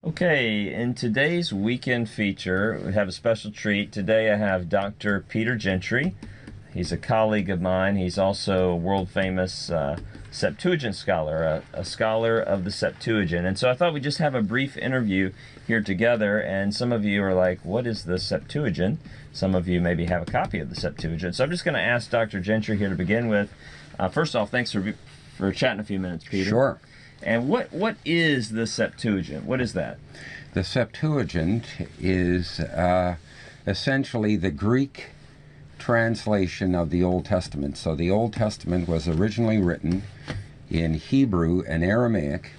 Okay, in today's weekend feature, we have a special treat. Today I have Dr. Peter Gentry. He's a colleague of mine. He's also a world-famous Septuagint scholar, a scholar of the Septuagint. And so I thought we'd just have a brief interview here together. And some of you are like, what is the Septuagint? Some of you maybe have a copy of the Septuagint. So I'm just going to ask Dr. Gentry here to begin with. First off, thanks for chatting a few minutes, Peter. Sure. And what is the Septuagint? What is that? The Septuagint is essentially the Greek translation of the Old Testament. So the Old Testament was originally written in Hebrew and Aramaic,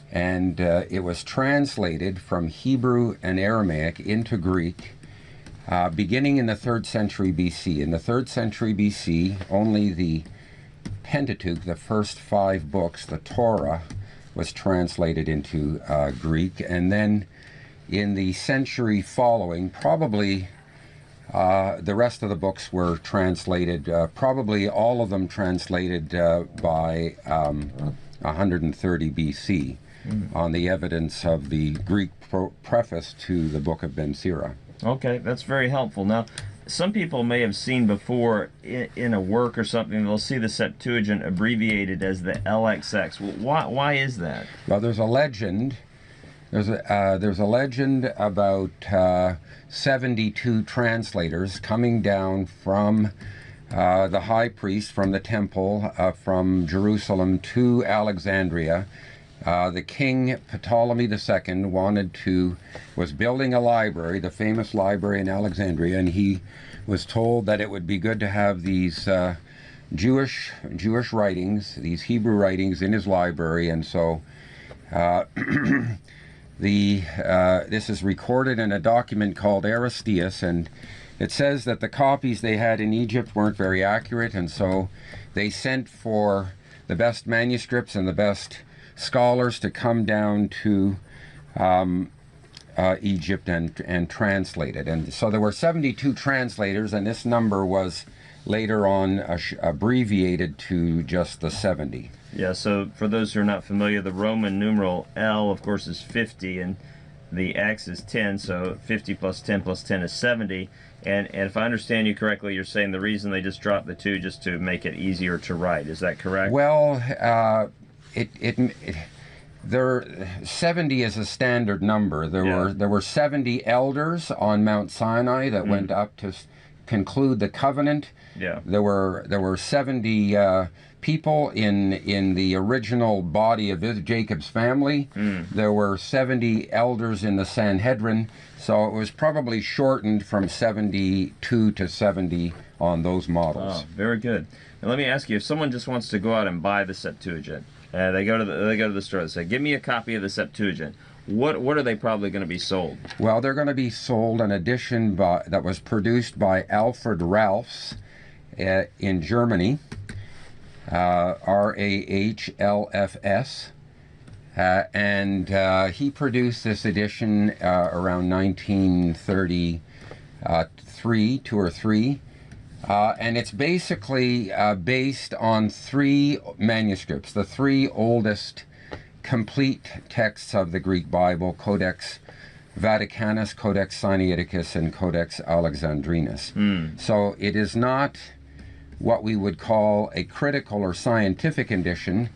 and it was translated from Hebrew and Aramaic into Greek beginning in the 3rd century BC. In the 3rd century BC, only the Pentateuch, the first 5 books, the Torah, was translated into Greek, and then in the century following, probably the rest of the books were translated, probably all of them translated by 130 BC on the evidence of the Greek preface to the book of Ben Sira. Okay, that's very helpful. Now, some people may have seen before in a work or something, they'll see the Septuagint abbreviated as the LXX. Well, why is that? Well, there's a legend. There's a legend about 72 translators coming down from the high priest from the temple from Jerusalem to Alexandria. The king Ptolemy II was building a library, the famous library in Alexandria, and he was told that it would be good to have these Jewish writings, these Hebrew writings in his library, and so this is recorded in a document called Aristeas, and it says that the copies they had in Egypt weren't very accurate, and so they sent for the best manuscripts and the best scholars to come down to Egypt and translate it. And so there were 72 translators, and this number was later on abbreviated to just the 70. Yeah, so for those who are not familiar, the Roman numeral L, of course, is 50, and the X is 10, so 50 plus 10 plus 10 is 70. And if I understand you correctly, you're saying the reason they just dropped the 2 just to make it easier to write. Is that correct? Well, 70 is a standard number. There were 70 elders on Mount Sinai that went up to conclude the covenant. Yeah. There were 70 people in the original body of Jacob's family. There were 70 elders in the Sanhedrin, so it was probably shortened from 72 to 70 on those models. Oh, very good. Now let me ask you, if someone just wants to go out and buy the Septuagint, they go to the store and say, "Give me a copy of the Septuagint." What are they probably going to be sold? Well, they're going to be sold an edition that was produced by Alfred Ralphs in Germany, Rahls, and he produced this edition around 1933, 2 or 3. And it's basically based on 3 manuscripts, the 3 oldest complete texts of the Greek Bible: Codex Vaticanus, Codex Sinaiticus, and Codex Alexandrinus. So it is not what we would call a critical or scientific edition.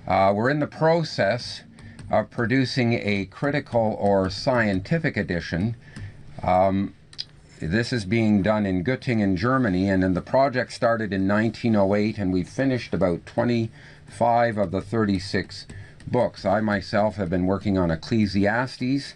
We're in the process of producing a critical or scientific edition. This is being done in Göttingen, Germany, and then the project started in 1908, and we've finished about 25 of the 36 books. I myself have been working on Ecclesiastes.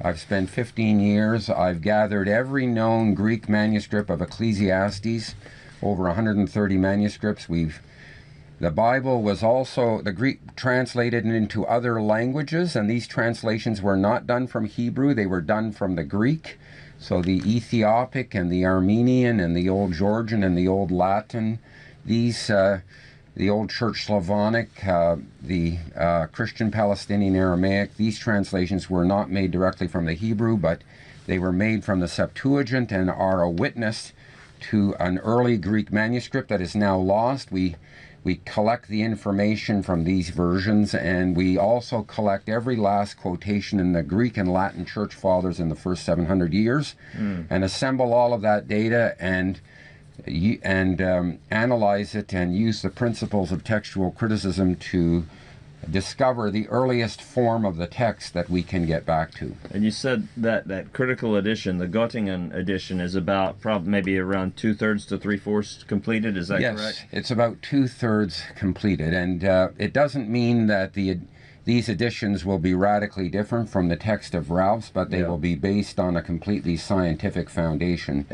I've spent 15 years. I've gathered every known Greek manuscript of Ecclesiastes, over 130 manuscripts. The Bible was also, the Greek translated into other languages, and these translations were not done from Hebrew, they were done from the Greek. So the Ethiopic and the Armenian and the Old Georgian and the Old Latin, the Old Church Slavonic, the Christian Palestinian Aramaic, these translations were not made directly from the Hebrew, but they were made from the Septuagint and are a witness to an early Greek manuscript that is now lost. We We collect the information from these versions, and we also collect every last quotation in the Greek and Latin church fathers in the first 700 years, and assemble all of that data and analyze it and use the principles of textual criticism to discover the earliest form of the text that we can get back to. And you said that critical edition, the Göttingen edition, is about probably maybe around 2/3 to 3/4 completed. Is that correct? Yes, it's about 2/3 completed, and it doesn't mean that these editions will be radically different from the text of Ralph's, but they will be based on a completely scientific foundation.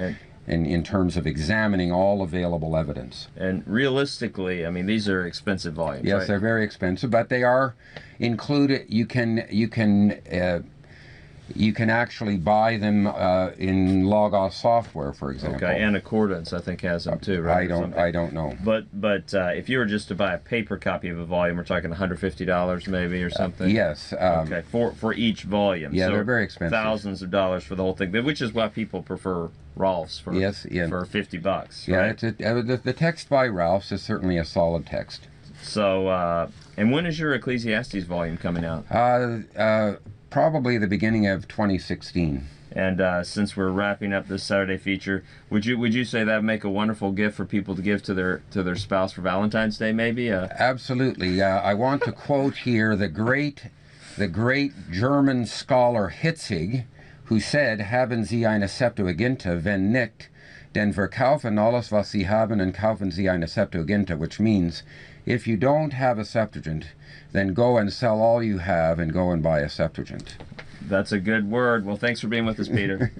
In terms of examining all available evidence. And realistically, I mean, these are expensive volumes, Yes, right? they're very expensive, but they are included. You can actually buy them in Logos software, for example. Okay, and Accordance, I think, has them too, right? I don't know. But if you were just to buy a paper copy of a volume, we're talking $150 maybe or something. Yes. Okay, for each volume. Yeah, so they're very expensive. Thousands of dollars for the whole thing, which is why people prefer Rolf's for $50. Yeah, Right? the text by Ralph's is certainly a solid text. So, and when is your Ecclesiastes volume coming out? Probably the beginning of 2016. And since we're wrapping up this Saturday feature, would you say that would make a wonderful gift for people to give to their spouse for Valentine's Day, maybe? Absolutely. I want to quote here the great German scholar Hitzig, who said, "Haben Sie eine Septuaginta, wenn nicht, denn verkaufen alles, was Sie haben, und kaufen Sie eine Septuaginta," which means, if you don't have a Septuagint, then go and sell all you have and go and buy a Septuagint. That's a good word. Well, thanks for being with us, Peter.